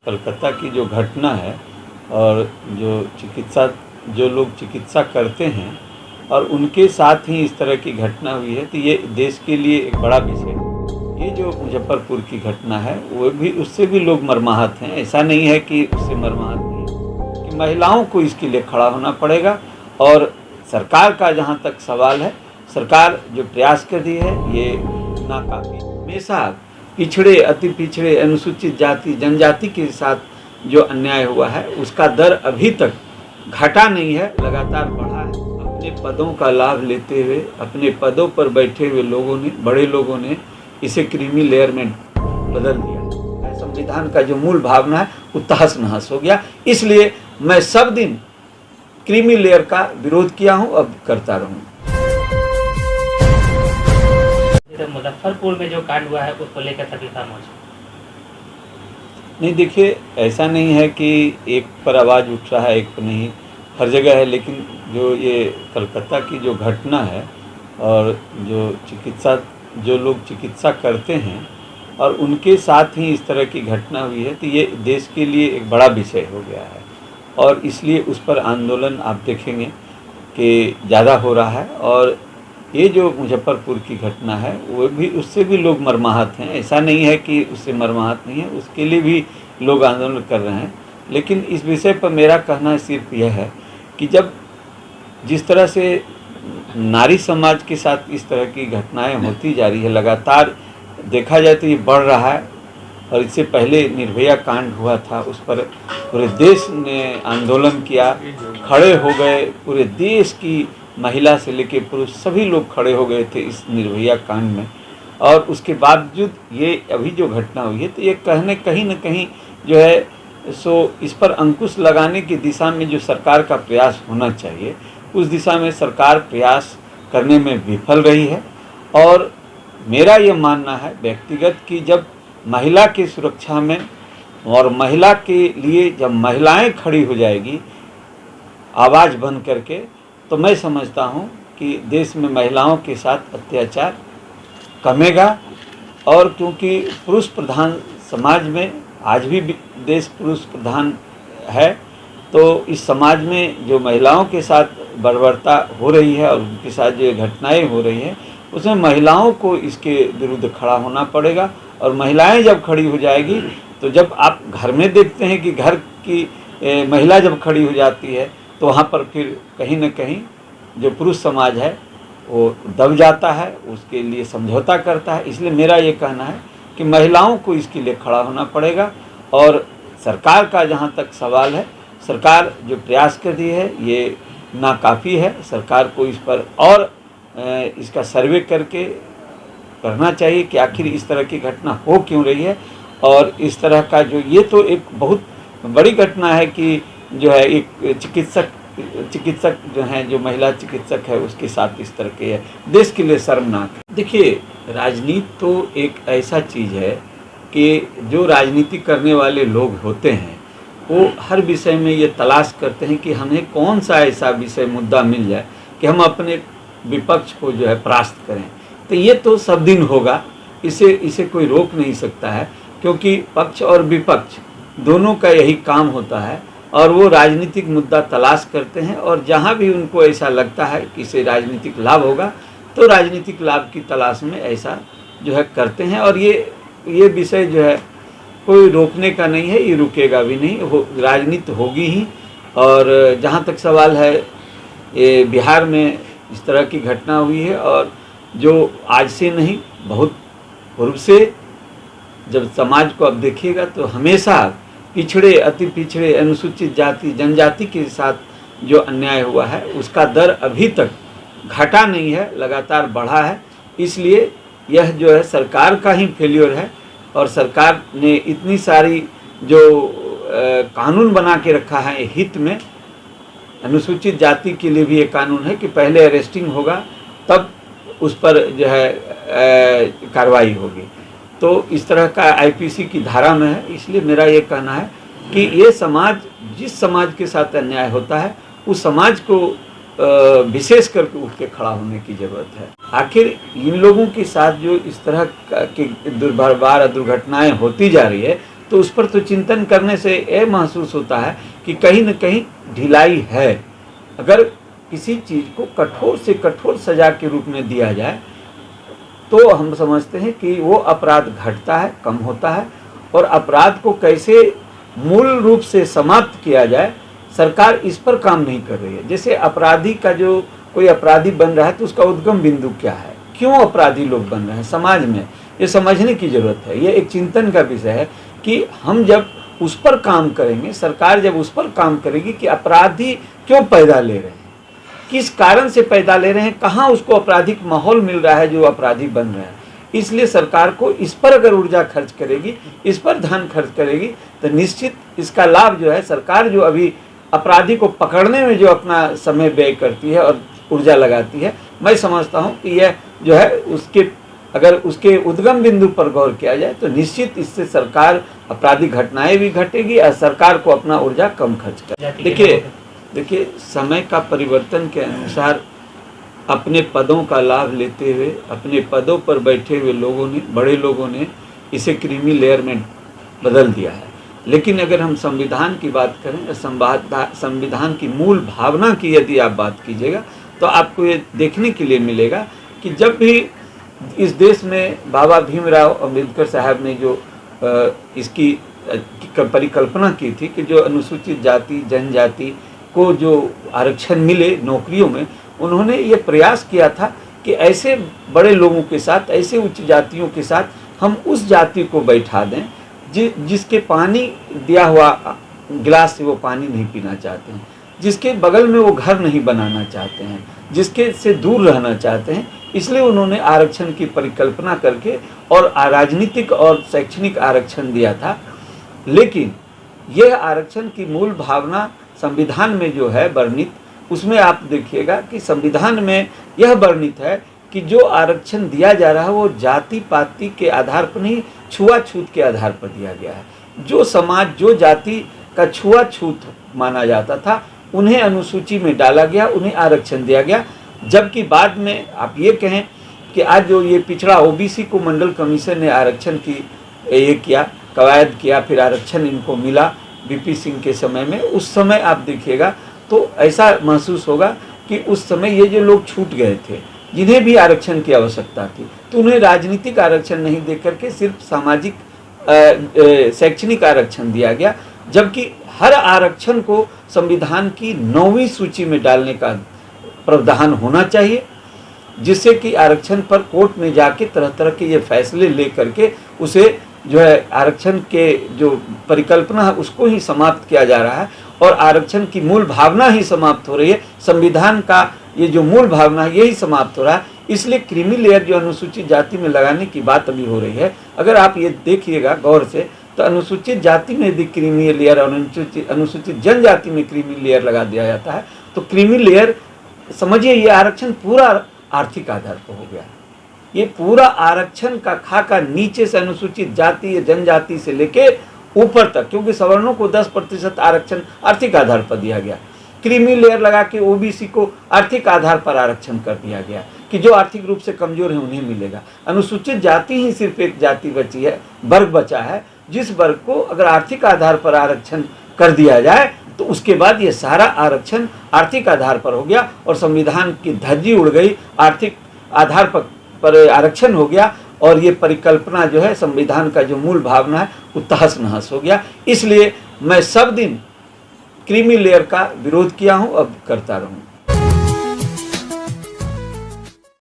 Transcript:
कलकत्ता की जो घटना है और जो लोग चिकित्सा करते हैं और उनके साथ ही इस तरह की घटना हुई है, तो ये देश के लिए एक बड़ा विषय है। ये जो मुजफ्फरपुर की घटना है वो भी, उससे भी लोग मर्माहत हैं। ऐसा नहीं है कि उससे मर्माहत नहीं है, कि महिलाओं को इसके लिए खड़ा होना पड़ेगा। और सरकार का जहाँ तक सवाल है, सरकार जो प्रयास कर रही है ये नाकाफी। हमेशा पिछड़े, अति पिछड़े, अनुसूचित जाति जनजाति के साथ जो अन्याय हुआ है उसका दर अभी तक घटा नहीं है, लगातार बढ़ा है। अपने पदों का लाभ लेते हुए, अपने पदों पर बैठे हुए लोगों ने, बड़े लोगों ने इसे क्रीमी लेयर में बदल दिया। संविधान का जो मूल भावना है वो तहस नहस हो गया। इसलिए मैं सब दिन क्रीमी लेयर का विरोध किया हूँ, अब करता रहूँ। मुजफ्फरपुर में जो कांड हुआ है उसको लेकर सभी खामोश। नहीं, देखिए, ऐसा नहीं है कि एक पर आवाज़ उठ रहा है, एक पर नहीं, हर जगह है। लेकिन जो ये कलकत्ता की जो घटना है और जो लोग चिकित्सा करते हैं और उनके साथ ही इस तरह की घटना हुई है, तो ये देश के लिए एक बड़ा विषय हो गया है। और इसलिए उस पर आंदोलन आप देखेंगे कि ज़्यादा हो रहा है। और ये जो मुजफ्फरपुर की घटना है वो भी, उससे भी लोग मर्माहत हैं। ऐसा नहीं है कि उससे मर्माहत नहीं है, उसके लिए भी लोग आंदोलन कर रहे हैं। लेकिन इस विषय पर मेरा कहना सिर्फ यह है कि जब जिस तरह से नारी समाज के साथ इस तरह की घटनाएं होती जा रही है, लगातार देखा जाए तो ये बढ़ रहा है। और इससे पहले निर्भया कांड हुआ था, उस पर पूरे देश ने आंदोलन किया, खड़े हो गए। पूरे देश की महिला से लेकर पुरुष सभी लोग खड़े हो गए थे इस निर्भया कांड में। और उसके बावजूद ये अभी जो घटना हुई है, तो ये कहीं न कहीं जो है सो इस पर अंकुश लगाने की दिशा में जो सरकार का प्रयास होना चाहिए, उस दिशा में सरकार प्रयास करने में विफल रही है। और मेरा ये मानना है व्यक्तिगत कि जब महिला की सुरक्षा में और महिला के लिए जब महिलाएं खड़ी हो जाएगी आवाज़ बन करके, तो मैं समझता हूँ कि देश में महिलाओं के साथ अत्याचार कमेगा। और क्योंकि पुरुष प्रधान समाज में आज भी देश पुरुष प्रधान है, तो इस समाज में जो महिलाओं के साथ बर्बरता हो रही है और उनके साथ जो घटनाएं हो रही हैं, उसमें महिलाओं को इसके विरुद्ध खड़ा होना पड़ेगा। और महिलाएं जब खड़ी हो जाएगी, तो जब आप घर में देखते हैं कि घर की महिला जब खड़ी हो जाती है, तो वहाँ पर फिर कहीं न कहीं जो पुरुष समाज है वो दब जाता है, उसके लिए समझौता करता है। इसलिए मेरा ये कहना है कि महिलाओं को इसके लिए खड़ा होना पड़ेगा। और सरकार का जहाँ तक सवाल है, सरकार जो प्रयास कर रही है ये नाकाफ़ी है। सरकार को इस पर और इसका सर्वे करके करना चाहिए कि आखिर इस तरह की घटना हो क्यों रही है। और इस तरह का जो, ये तो एक बहुत बड़ी घटना है कि जो है एक चिकित्सक जो हैं, जो महिला चिकित्सक है उसके साथ इस तरह के है, देश के लिए शर्मनाक है। देखिए, राजनीति तो एक ऐसा चीज़ है कि जो राजनीति करने वाले लोग होते हैं वो हर विषय में ये तलाश करते हैं कि हमें कौन सा ऐसा विषय मुद्दा मिल जाए कि हम अपने विपक्ष को जो है परास्त करें। तो ये तो सब दिन होगा, इसे कोई रोक नहीं सकता है, क्योंकि पक्ष और विपक्ष दोनों का यही काम होता है। और वो राजनीतिक मुद्दा तलाश करते हैं, और जहाँ भी उनको ऐसा लगता है कि इसे राजनीतिक लाभ होगा, तो राजनीतिक लाभ की तलाश में ऐसा जो है करते हैं। और ये विषय जो है कोई रोकने का नहीं है, ये रुकेगा भी नहीं, राजनीति होगी ही। और जहाँ तक सवाल है, ये बिहार में इस तरह की घटना हुई है, और जो आज से नहीं बहुत पूर्व से, जब समाज को अब देखिएगा तो हमेशा पिछड़े, अति पिछड़े, अनुसूचित जाति जनजाति के साथ जो अन्याय हुआ है उसका दर अभी तक घटा नहीं है, लगातार बढ़ा है। इसलिए यह जो है सरकार का ही फेल्योर है। और सरकार ने इतनी सारी जो कानून बना के रखा है हित में, अनुसूचित जाति के लिए भी ये कानून है कि पहले अरेस्टिंग होगा तब उस पर जो है कार्रवाई होगी। तो इस तरह का आईपीसी की धारा में है। इसलिए मेरा ये कहना है कि ये समाज, जिस समाज के साथ अन्याय होता है उस समाज को विशेष करके उठ के खड़ा होने की ज़रूरत है। आखिर इन लोगों के साथ जो इस तरह की दुर्घटनाएं होती जा रही है, तो उस पर तो चिंतन करने से यह महसूस होता है कि कहीं न कहीं ढिलाई है। अगर किसी चीज़ को कठोर से कठोर सजा के रूप में दिया जाए तो हम समझते हैं कि वो अपराध घटता है, कम होता है। और अपराध को कैसे मूल रूप से समाप्त किया जाए, सरकार इस पर काम नहीं कर रही है। जैसे अपराधी का जो कोई अपराधी बन रहा है तो उसका उद्गम बिंदु क्या है, क्यों अपराधी लोग बन रहे हैं समाज में, ये समझने की ज़रूरत है। ये एक चिंतन का विषय है कि हम जब उस पर काम करेंगे, सरकार जब उस पर काम करेगी कि अपराधी क्यों पैदा ले रहे हैं, किस कारण से पैदा ले रहे हैं, कहाँ उसको आपराधिक माहौल मिल रहा है जो अपराधी बन रहे हैं। इसलिए सरकार को इस पर अगर ऊर्जा खर्च करेगी, इस पर धन खर्च करेगी, तो निश्चित इसका लाभ जो है सरकार जो अभी अपराधी को पकड़ने में जो अपना समय व्यय करती है और ऊर्जा लगाती है, मैं समझता हूँ कि यह जो है उसके अगर उसके उद्गम बिंदु पर गौर किया जाए तो निश्चित इससे सरकार आपराधिक घटनाएं भी घटेगी और सरकार को अपना ऊर्जा कम खर्च कर। देखिए समय का परिवर्तन के अनुसार अपने पदों का लाभ लेते हुए अपने पदों पर बैठे हुए लोगों ने, बड़े लोगों ने इसे क्रीमी लेयर में बदल दिया है। लेकिन अगर हम संविधान की बात करें, संविधान की मूल भावना की यदि आप बात कीजिएगा तो आपको ये देखने के लिए मिलेगा कि जब भी इस देश में बाबा भीमराव अम्बेडकर साहब ने जो इसकी परिकल्पना की थी कि जो अनुसूचित जाति जनजाति को जो आरक्षण मिले नौकरियों में, उन्होंने ये प्रयास किया था कि ऐसे बड़े लोगों के साथ, ऐसे उच्च जातियों के साथ हम उस जाति को बैठा दें जिसके पानी दिया हुआ गिलास से वो पानी नहीं पीना चाहते हैं, जिसके बगल में वो घर नहीं बनाना चाहते हैं, जिसके से दूर रहना चाहते हैं। इसलिए उन्होंने आरक्षण की परिकल्पना करके और राजनीतिक और शैक्षणिक आरक्षण दिया था। लेकिन यह आरक्षण की मूल भावना संविधान में जो है वर्णित, उसमें आप देखिएगा कि संविधान में यह वर्णित है कि जो आरक्षण दिया जा रहा है वो जाति पाति के आधार पर नहीं, छुआछूत के आधार पर दिया गया है। जो समाज, जो जाति का छुआछूत माना जाता था उन्हें अनुसूची में डाला गया, उन्हें आरक्षण दिया गया। जबकि बाद में आप ये कहें कि आज जो ये पिछड़ा ओबीसी को मंडल कमीशन ने आरक्षण की ये किया, कवायद किया, फिर आरक्षण इनको मिला बीपी सिंह के समय में, उस समय आप देखिएगा तो ऐसा महसूस होगा कि उस समय ये जो लोग छूट गए थे जिन्हें भी आरक्षण की आवश्यकता थी, तो उन्हें राजनीतिक आरक्षण नहीं दे करके सिर्फ सामाजिक शैक्षणिक आरक्षण दिया गया। जबकि हर आरक्षण को संविधान की 9वीं सूची में डालने का प्रावधान होना चाहिए, जिससे कि आरक्षण पर कोर्ट में जाके तरह तरह के ये फैसले ले करके उसे जो है आरक्षण के जो परिकल्पना है उसको ही समाप्त किया जा रहा है और आरक्षण की मूल भावना ही समाप्त हो रही है। संविधान का ये जो मूल भावना है यही समाप्त हो रहा है। इसलिए क्रीमी लेयर जो अनुसूचित जाति में लगाने की बात अभी हो रही है, अगर आप ये देखिएगा गौर से तो अनुसूचित जाति में यदि क्रीमी लेयर और अनुसूचित जनजाति में क्रीमी लेयर लगा दिया जाता है तो क्रीमी लेयर समझिए ये आरक्षण पूरा आर्थिक आधार पर हो गया। ये पूरा आरक्षण का खाका नीचे से अनुसूचित जाति या जनजाति से लेके ऊपर तक, क्योंकि सवर्णों को 10% आरक्षण आर्थिक आधार पर दिया गया, क्रीमी लेयर लगा के ओबीसी को आर्थिक आधार पर आरक्षण कर दिया गया कि जो आर्थिक रूप से कमजोर है उन्हें मिलेगा। अनुसूचित जाति ही सिर्फ एक जाति बची है, वर्ग बचा है, जिस वर्ग को अगर आर्थिक आधार पर आरक्षण कर दिया जाए तो उसके बाद ये सारा आरक्षण आर्थिक आधार पर हो गया और संविधान की धज्जी उड़ गई, आर्थिक आधार पर आरक्षण हो गया और ये परिकल्पना जो है संविधान का जो मूल भावना है वो तहस नहस हो गया। इसलिए मैं सब दिन क्रीमी लेयर का विरोध किया हूँ, अब करता रहूँ।